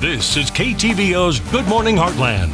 This is KTVO's Good Morning Heartland.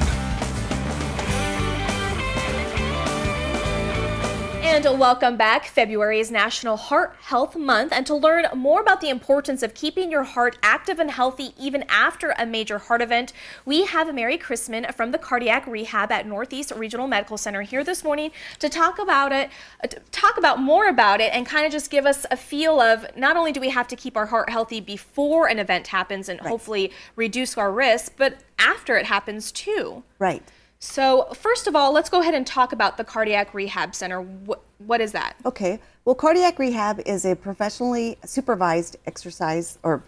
And welcome back. February is National Heart Health Month, and to learn more about the importance of keeping your heart active and healthy even after a major heart event, we have Mary Chrisman from the Cardiac Rehab at Northeast Regional Medical Center here this morning to talk about more about it and kind of just give us a feel of not only do we have to keep our heart healthy before an event happens and hopefully reduce our risk, but after it happens too. Right. So first of all, let's go ahead and talk about the Cardiac Rehab Center. What is that? Okay. Well, Cardiac Rehab is a professionally supervised exercise or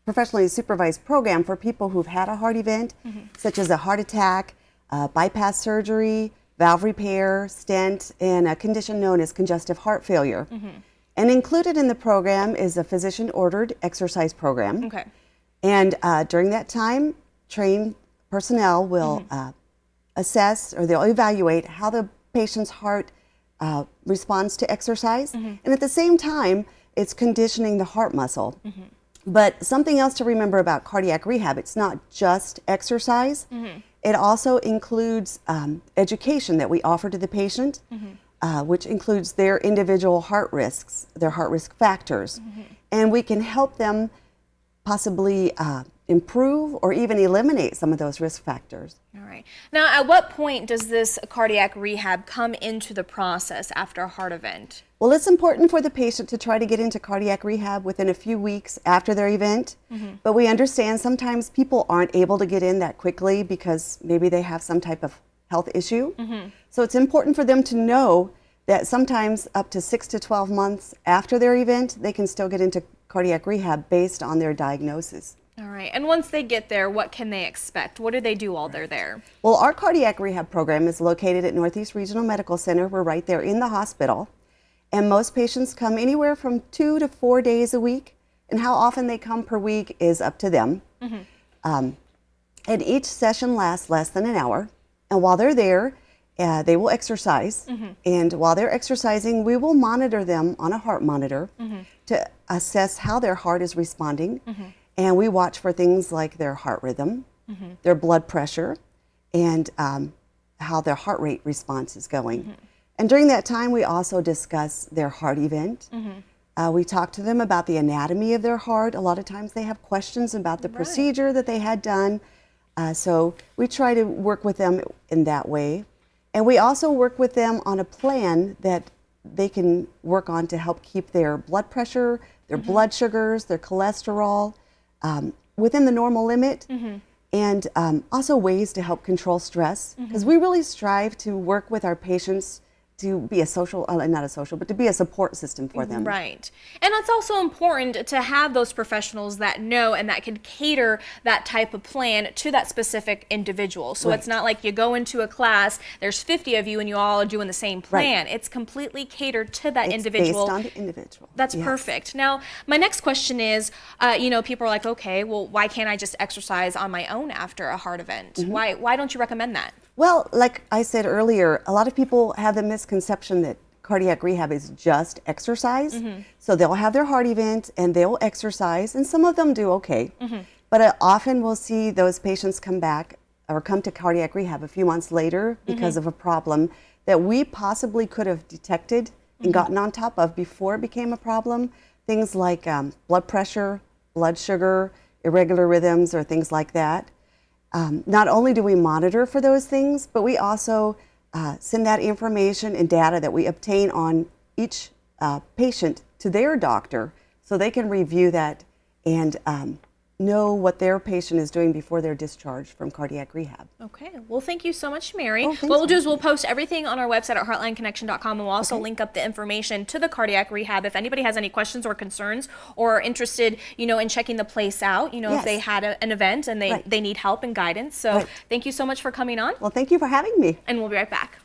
professionally supervised program for people who've had a heart event, such as a heart attack, bypass surgery, valve repair, stent, and a condition known as congestive heart failure. And included in the program is a physician-ordered exercise program. Okay. And during that time, trained personnel will assess, or they'll evaluate how the patient's heart responds to exercise. And at the same time, it's conditioning the heart muscle. But something else to remember about cardiac rehab, it's not just exercise. It also includes education that we offer to the patient, which includes their individual heart risks, their heart risk factors. And we can help them possibly improve or even eliminate some of those risk factors. All right. Now, at what point does this cardiac rehab come into the process after a heart event? Well, it's important for the patient to try to get into cardiac rehab within a few weeks after their event, but we understand sometimes people aren't able to get in that quickly because maybe they have some type of health issue. So it's important for them to know that sometimes up to 6 to 12 months after their event, they can still get into cardiac rehab based on their diagnosis. All right. And once they get there, what can they expect? What do they do while they're there? Well, our cardiac rehab program is located at Northeast Regional Medical Center. We're right there in the hospital. And most patients come anywhere from 2 to 4 days a week. And how often they come per week is up to them. And each session lasts less than an hour. And while they're there, they will exercise. And while they're exercising, we will monitor them on a heart monitor to assess how their heart is responding. And we watch for things like their heart rhythm, their blood pressure, and how their heart rate response is going. And during that time, we also discuss their heart event. We talk to them about the anatomy of their heart. A lot of times they have questions about the procedure that they had done. So we try to work with them in that way. And we also work with them on a plan that they can work on to help keep their blood pressure, their blood sugars, their cholesterol, within the normal limit, and also ways to help control stress, because we really strive to work with our patients to be a social, not a social, but to be a support system for them. Right. And it's also important to have those professionals that know and that can cater that type of plan to that specific individual. So it's not like you go into a class, there's 50 of you and you all are doing the same plan. It's completely catered to that individual. Based on the individual. That's perfect. Now, my next question is, people are like, okay, well, why can't I just exercise on my own after a heart event? Why don't you recommend that? Well, like I said earlier, a lot of people have the misconception that cardiac rehab is just exercise. So they'll have their heart event and they'll exercise, and some of them do okay. But often we'll see those patients come back or come to cardiac rehab a few months later because of a problem that we possibly could have detected and gotten on top of before it became a problem. Things like blood pressure, blood sugar, irregular rhythms, or things like that. Not only do we monitor for those things, but we also send that information and data that we obtain on each patient to their doctor so they can review that and know what their patient is doing before they're discharged from cardiac rehab. Okay. Well, thank you so much, Mary. Oh, what we'll do is we'll post everything on our website at heartlineconnection.com, and we'll also link up the information to the cardiac rehab. If anybody has any questions or concerns or are interested, in checking the place out, if they had an event and they need help and guidance. So thank you so much for coming on. Well, thank you for having me. And we'll be right back.